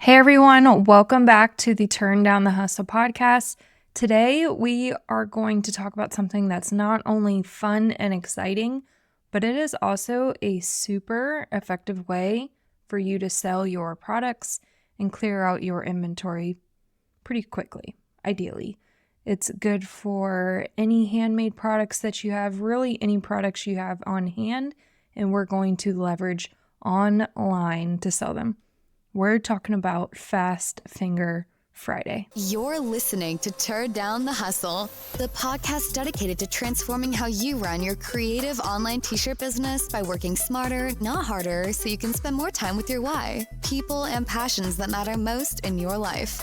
Hey everyone, welcome back to the Turn Down the Hustle podcast. Today we are going to talk about something that's not only fun and exciting, but it is also a super effective way for you to sell your products and clear out your inventory pretty quickly, ideally. It's good for any handmade products that you have, really any products you have on hand, and we're going to leverage online to sell them. We're talking about Fast Finger Friday. You're listening to Turn Down the Hustle, the podcast dedicated to transforming how you run your creative online t-shirt business by working smarter, not harder, so you can spend more time with your why, people, and passions that matter most in your life.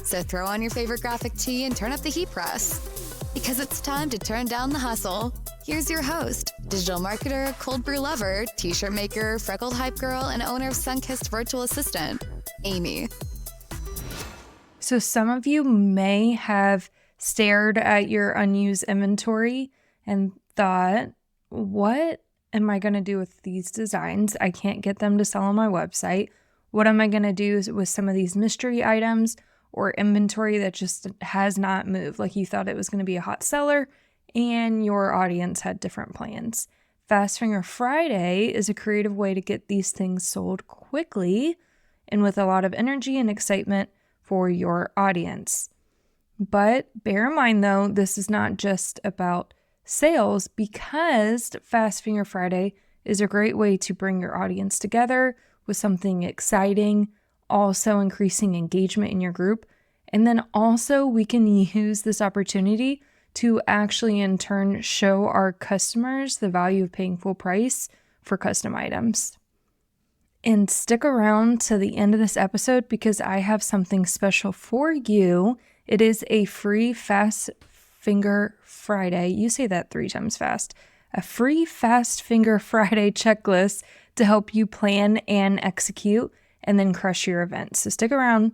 So throw on your favorite graphic tee and turn up the heat press, because it's time to turn down the hustle. Here's your host, digital marketer, cold brew lover, t-shirt maker, freckled hype girl, and owner of Sunkissed Virtual Assistant, Amy. So some of you may have stared at your unused inventory and thought, what am I going to do with these designs? I can't get them to sell on my website. What am I going to do with some of these mystery items or inventory that just has not moved? Like you thought it was going to be a hot seller and your audience had different plans. Fast Finger Friday is a creative way to get these things sold quickly and with a lot of energy and excitement for your audience. But bear in mind though, this is not just about sales, because Fast Finger Friday is a great way to bring your audience together with something exciting, also increasing engagement in your group. And then also we can use this opportunity to actually in turn show our customers the value of paying full price for custom items. And stick around to the end of this episode because I have something special for you. It is a free Fast Finger Friday. You say that 3 times fast. A free Fast Finger Friday checklist to help you plan and execute and then crush your event. So stick around.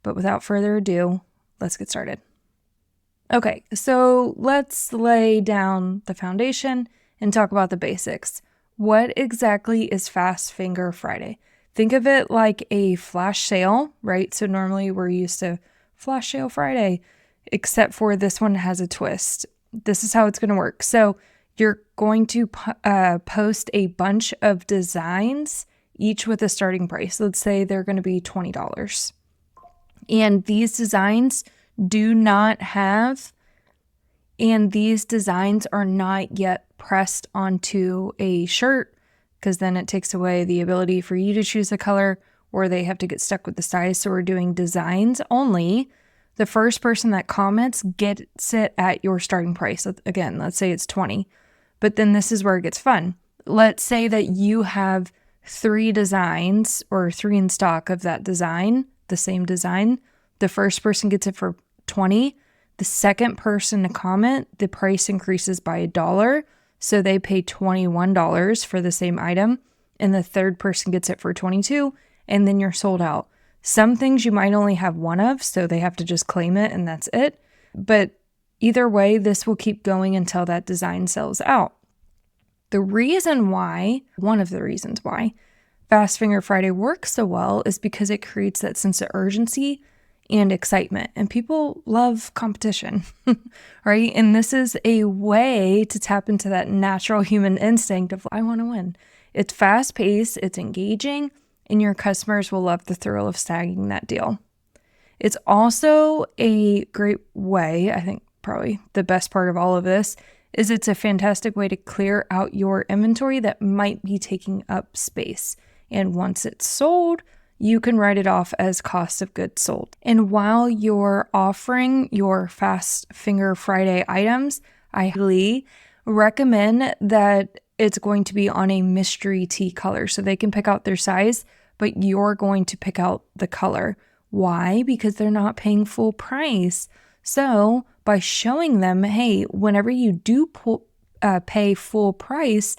But without further ado, let's get started. Okay, so let's lay down the foundation and talk about the basics. What exactly is Fast Finger Friday? Think of it like a flash sale, right? So normally we're used to Flash Sale Friday, except for this one has a twist. This is how it's going to work. So you're going to post a bunch of designs, each with a starting price. Let's say they're going to be $20. And these designs are not yet pressed onto a shirt, because then it takes away the ability for you to choose the color, or they have to get stuck with the size. So we're doing designs only. The first person that comments gets it at your starting price. Again, let's say it's $20. But then this is where it gets fun. Let's say that you have 3 designs or 3 in stock of that design, the same design. The first person gets it for $20. The second person to comment, the price increases by $1. So they pay $21 for the same item. And the third person gets it for $22. And then you're sold out. Some things you might only have one of, so they have to just claim it and that's it. But either way, this will keep going until that design sells out. One of the reasons why Fast Finger Friday works so well is because it creates that sense of urgency and excitement. And people love competition, right? And this is a way to tap into that natural human instinct of, I want to win. It's fast-paced, it's engaging, and your customers will love the thrill of snagging that deal. It's also a great way, I think probably the best part of all of this, is it's a fantastic way to clear out your inventory that might be taking up space. And once it's sold, you can write it off as cost of goods sold. And while you're offering your Fast Finger Friday items, I highly recommend that it's going to be on a mystery tee color. So they can pick out their size, but you're going to pick out the color. Why? Because they're not paying full price. So by showing them, hey, whenever you do pay full price,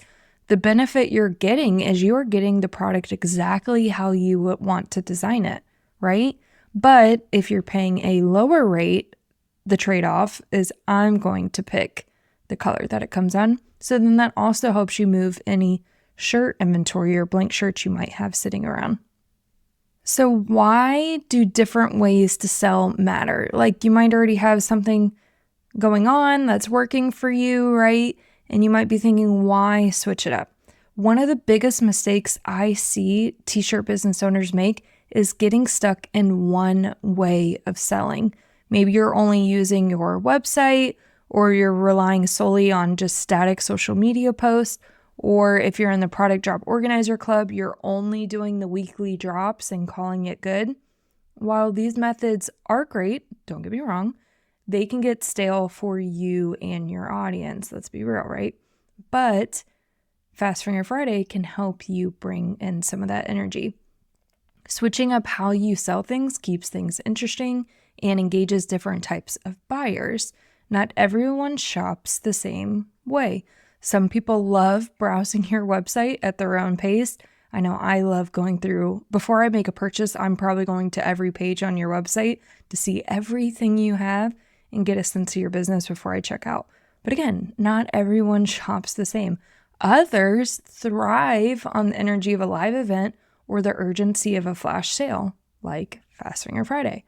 the benefit you're getting is you're getting the product exactly how you would want to design it, right? But if you're paying a lower rate, the trade-off is I'm going to pick the color that it comes on. So then that also helps you move any shirt inventory or blank shirts you might have sitting around. So why do different ways to sell matter? Like you might already have something going on that's working for you, right? And you might be thinking, why switch it up? One of the biggest mistakes I see t-shirt business owners make is getting stuck in one way of selling. Maybe you're only using your website, or you're relying solely on just static social media posts. Or if you're in the product drop organizer club, you're only doing the weekly drops and calling it good. While these methods are great, don't get me wrong, they can get stale for you and your audience. Let's be real, right? But Fast Finger Friday can help you bring in some of that energy. Switching up how you sell things keeps things interesting and engages different types of buyers. Not everyone shops the same way. Some people love browsing your website at their own pace. I know I love going through, before I make a purchase, I'm probably going to every page on your website to see everything you have and get a sense of your business before I check out. But again, not everyone shops the same. Others thrive on the energy of a live event or the urgency of a flash sale, like Fast Finger Friday.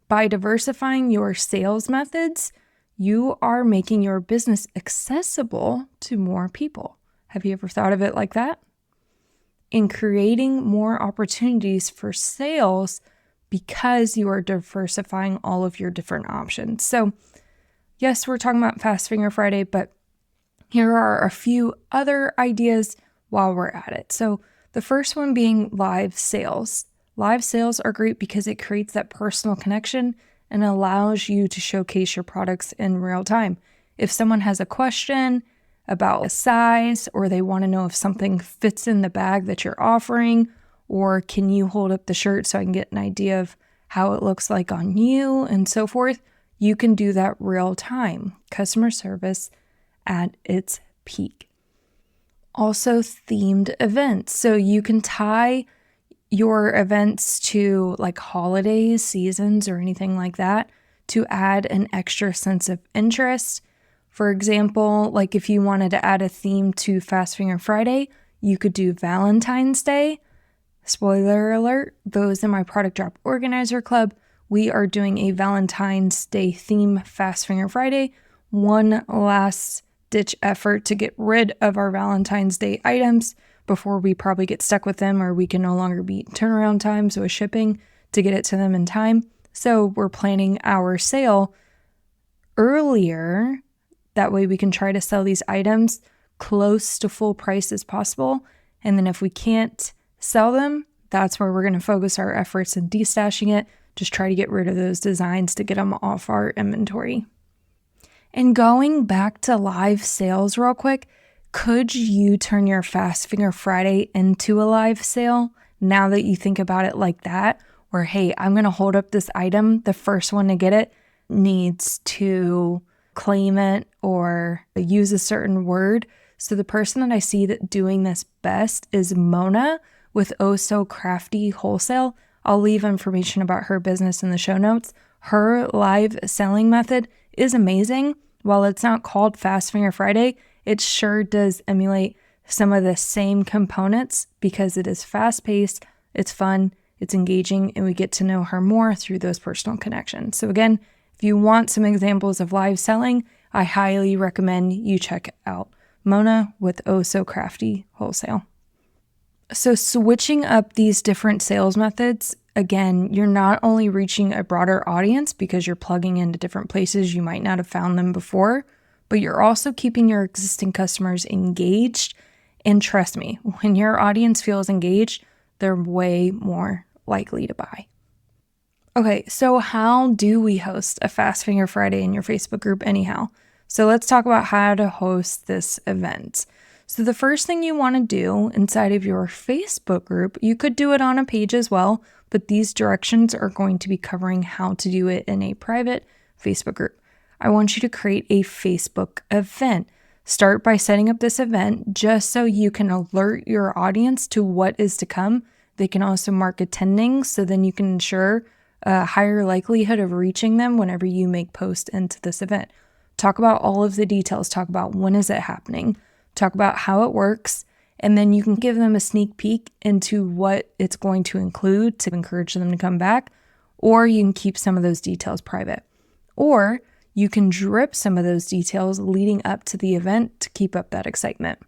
By diversifying your sales methods, you are making your business accessible to more people. Have you ever thought of it like that? In creating more opportunities for sales because you are diversifying all of your different options. So, yes, we're talking about Fast Finger Friday, but here are a few other ideas while we're at it. So, the first one being live sales. Live sales are great because it creates that personal connection and allows you to showcase your products in real time. If someone has a question about a size, or they want to know if something fits in the bag that you're offering, or can you hold up the shirt so I can get an idea of how it looks like on you and so forth, you can do that real time. Customer service at its peak. Also, themed events. So you can tie your events to like holidays, seasons, or anything like that to add an extra sense of interest. For example, like if you wanted to add a theme to Fast Finger Friday, you could do Valentine's Day. Spoiler alert, those in my product drop organizer club, we are doing a Valentine's Day theme Fast Finger Friday. One last ditch effort to get rid of our Valentine's Day items before we probably get stuck with them, or we can no longer beat turnaround times with shipping to get it to them in time. So we're planning our sale earlier. That way we can try to sell these items close to full price as possible. And then if we can't sell them, that's where we're going to focus our efforts in destashing it. Just try to get rid of those designs to get them off our inventory. And going back to live sales real quick, could you turn your Fast Finger Friday into a live sale now that you think about it like that? Where, hey, I'm going to hold up this item. The first one to get it needs to claim it or use a certain word. So the person that I see that doing this best is Mona with Oh So Crafty Wholesale. I'll leave information about her business in the show notes. Her live selling method is amazing. While it's not called Fast Finger Friday, it sure does emulate some of the same components because it is fast-paced, it's fun, it's engaging, and we get to know her more through those personal connections. So again, if you want some examples of live selling, I highly recommend you check out Mona with Oh So Crafty Wholesale. So switching up these different sales methods, again, you're not only reaching a broader audience because you're plugging into different places you might not have found them before, but you're also keeping your existing customers engaged. And trust me, when your audience feels engaged, they're way more likely to buy. Okay, so how do we host a Fast Finger Friday in your Facebook group anyhow? So let's talk about how to host this event. So the first thing you want to do inside of your Facebook group, you could do it on a page as well, but these directions are going to be covering how to do it in a private Facebook group. I want you to create a Facebook event. Start by setting up this event just so you can alert your audience to what is to come. They can also mark attending, so then you can ensure a higher likelihood of reaching them whenever you make posts into this event. Talk about all of the details. Talk about when is it happening. Talk about how it works, And then you can give them a sneak peek into what it's going to include to encourage them to come back, or you can keep some of those details private. Or you can drip some of those details leading up to the event to keep up that excitement.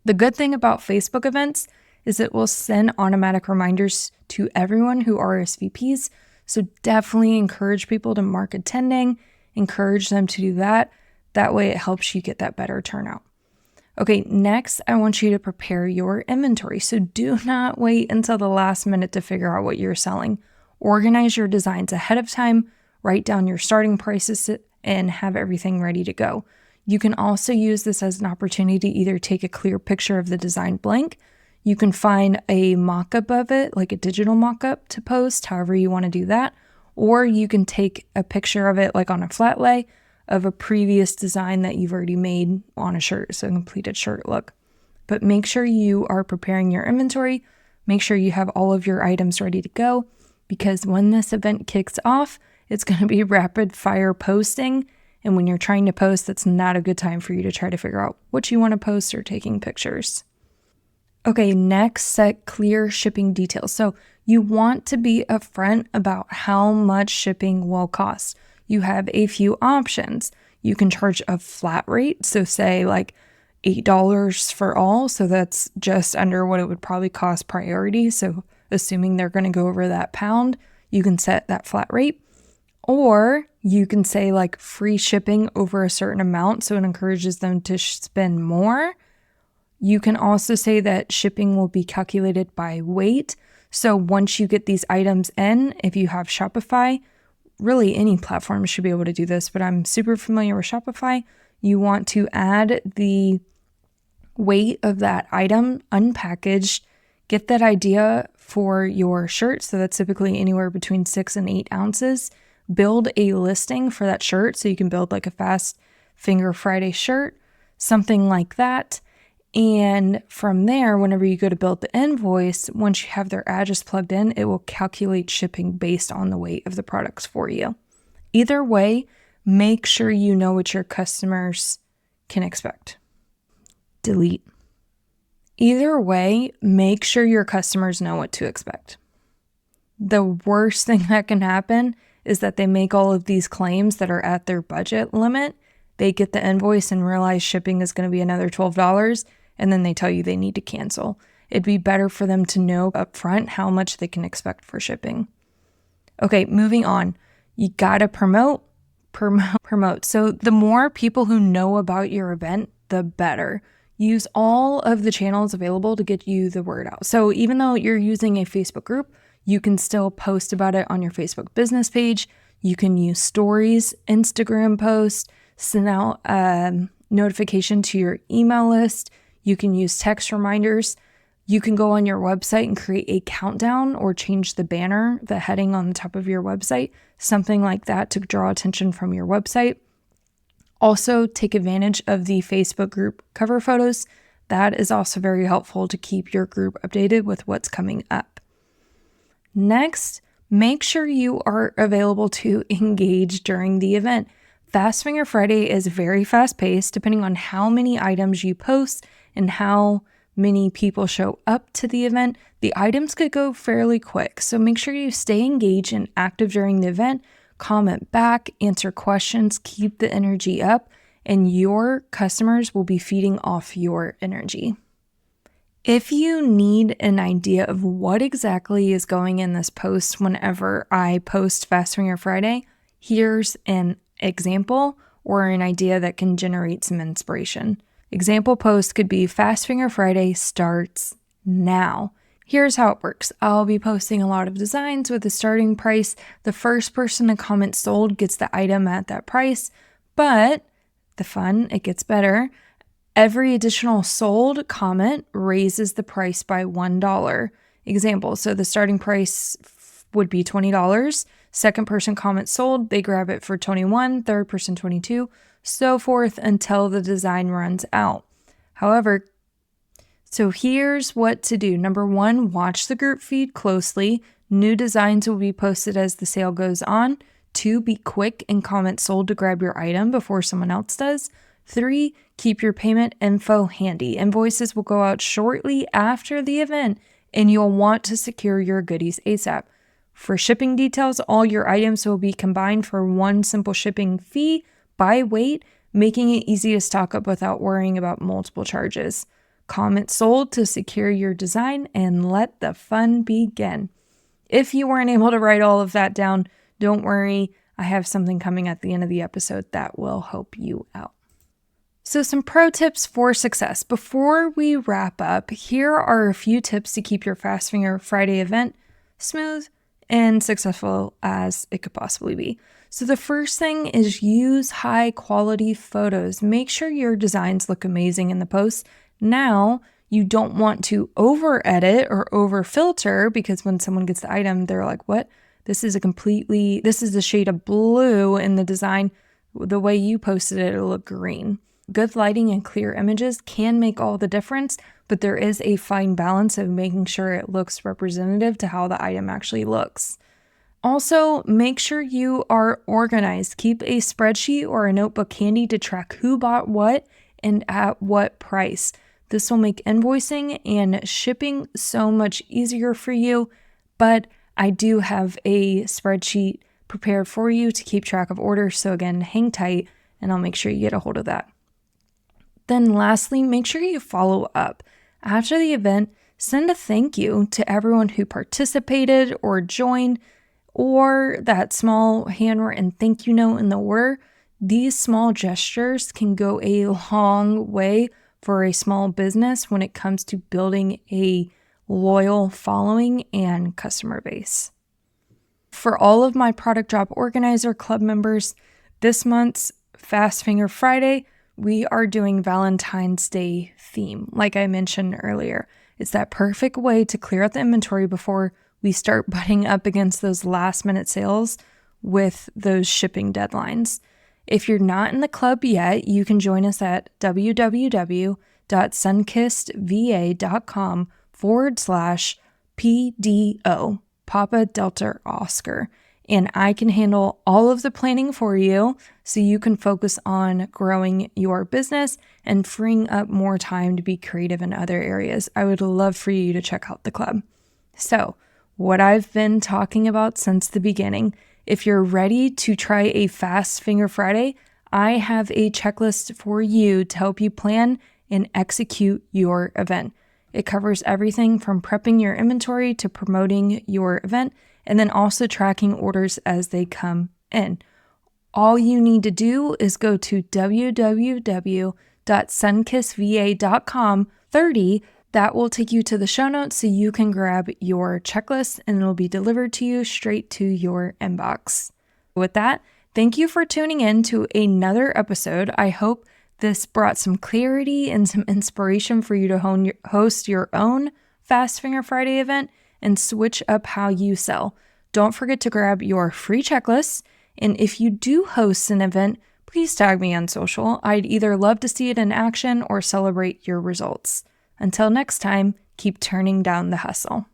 The good thing about Facebook events is it will send automatic reminders to everyone who RSVPs. So definitely encourage people to mark attending, encourage them to do that. That way it helps you get that better turnout. Okay, next I want you to prepare your inventory. So do not wait until the last minute to figure out what you're selling. Organize your designs ahead of time, write down your starting prices, and have everything ready to go. You can also use this as an opportunity to either take a clear picture of the design blank. You can find a mock-up of it, like a digital mock-up to post, however you want to do that. Or you can take a picture of it like on a flat lay of a previous design that you've already made on a shirt, so a completed shirt look. But make sure you are preparing your inventory. Make sure you have all of your items ready to go, because when this event kicks off, it's going to be rapid fire posting. And when you're trying to post, that's not a good time for you to try to figure out what you want to post or taking pictures. Okay, next, set clear shipping details. So you want to be upfront about how much shipping will cost. You have a few options. You can charge a flat rate, so say like $8 for all. So that's just under what it would probably cost priority. So assuming they're going to go over that pound, you can set that flat rate. Or you can say like free shipping over a certain amount, so it encourages them to spend more. You can also say that shipping will be calculated by weight. So once you get these items in, if you have Shopify, really any platform should be able to do this, but I'm super familiar with Shopify. You want to add the weight of that item unpackaged, get that idea for your shirt. So that's typically anywhere between 6 and 8 ounces. Build a listing for that shirt. So you can build like a Fast Finger Friday shirt, something like that. And from there, whenever you go to build the invoice, once you have their address plugged in, it will calculate shipping based on the weight of the products for you. Either way, make sure you know what your customers can expect. Delete. Either way, make sure your customers know what to expect. The worst thing that can happen is that they make all of these claims that are at their budget limit. They get the invoice and realize shipping is going to be another $12, and then they tell you they need to cancel. It'd be better for them to know upfront how much they can expect for shipping. Okay, moving on. You gotta promote. So the more people who know about your event, the better. Use all of the channels available to get you the word out. So even though you're using a Facebook group, you can still post about it on your Facebook business page. You can use stories, Instagram posts, send out a notification to your email list. You can use text reminders. You can go on your website and create a countdown or change the banner, the heading on the top of your website, something like that to draw attention from your website. Also, take advantage of the Facebook group cover photos. That is also very helpful to keep your group updated with what's coming up. Next, make sure you are available to engage during the event. Fast Finger Friday is very fast paced, depending on how many items you post and how many people show up to the event. The items could go fairly quick, so make sure you stay engaged and active during the event. Comment back, answer questions, keep the energy up, and your customers will be feeding off your energy. If you need an idea of what exactly is going in this post whenever I post Fast Finger Friday, here's an example or an idea that can generate some inspiration. Example post could be Fast Finger Friday starts now. Here's how it works. I'll be posting a lot of designs with a starting price. The first person to comment sold gets the item at that price, but it gets better. Every additional sold comment raises the price by $1. Example, so the starting price would be $20. Second person comment sold, they grab it for $21, third person $22, so forth until the design runs out. However, so here's what to do. Number 1, watch the group feed closely. New designs will be posted as the sale goes on. 2, be quick and comment sold to grab your item before someone else does. 3, keep your payment info handy. Invoices will go out shortly after the event, and you'll want to secure your goodies ASAP. For shipping details, all your items will be combined for one simple shipping fee by weight, making it easy to stock up without worrying about multiple charges. Comment sold to secure your design and let the fun begin. If you weren't able to write all of that down, don't worry. I have something coming at the end of the episode that will help you out. So some pro tips for success. Before we wrap up, here are a few tips to keep your Fast Finger Friday event smooth and successful as it could possibly be. So the first thing is use high quality photos. Make sure your designs look amazing in the posts. Now, you don't want to over edit or over filter, because when someone gets the item, they're like, what? This is a shade of blue in the design. The way you posted it, it'll look green. Good lighting and clear images can make all the difference, but there is a fine balance of making sure it looks representative to how the item actually looks. Also, make sure you are organized. Keep a spreadsheet or a notebook handy to track who bought what and at what price. This will make invoicing and shipping so much easier for you, but I do have a spreadsheet prepared for you to keep track of orders. So again, hang tight and I'll make sure you get a hold of that. Then lastly, make sure you follow up. After the event, send a thank you to everyone who participated or joined, or that small handwritten thank you note in the order. These small gestures can go a long way for a small business when it comes to building a loyal following and customer base. For all of my Product Drop Organizer Club members, this month's Fast Finger Friday, we are doing Valentine's Day theme. Like I mentioned earlier, it's that perfect way to clear out the inventory before we start butting up against those last minute sales with those shipping deadlines. If you're not in the club yet, you can join us at www.sunkissedva.com/PDO, Papa Delta Oscar. And I can handle all of the planning for you so you can focus on growing your business and freeing up more time to be creative in other areas. I would love for you to check out the club. So, what I've been talking about since the beginning, if you're ready to try a Fast Finger Friday, I have a checklist for you to help you plan and execute your event. It covers everything from prepping your inventory to promoting your event, and then also tracking orders as they come in. All you need to do is go to www.sunkissedva.com/30. That will take you to the show notes so you can grab your checklist and it'll be delivered to you straight to your inbox. With that, thank you for tuning in to another episode. I hope this brought some clarity and some inspiration for you to host your own Fast Finger Friday event and switch up how you sell. Don't forget to grab your free checklist. And if you do host an event, please tag me on social. I'd either love to see it in action or celebrate your results. Until next time, keep turning down the hustle.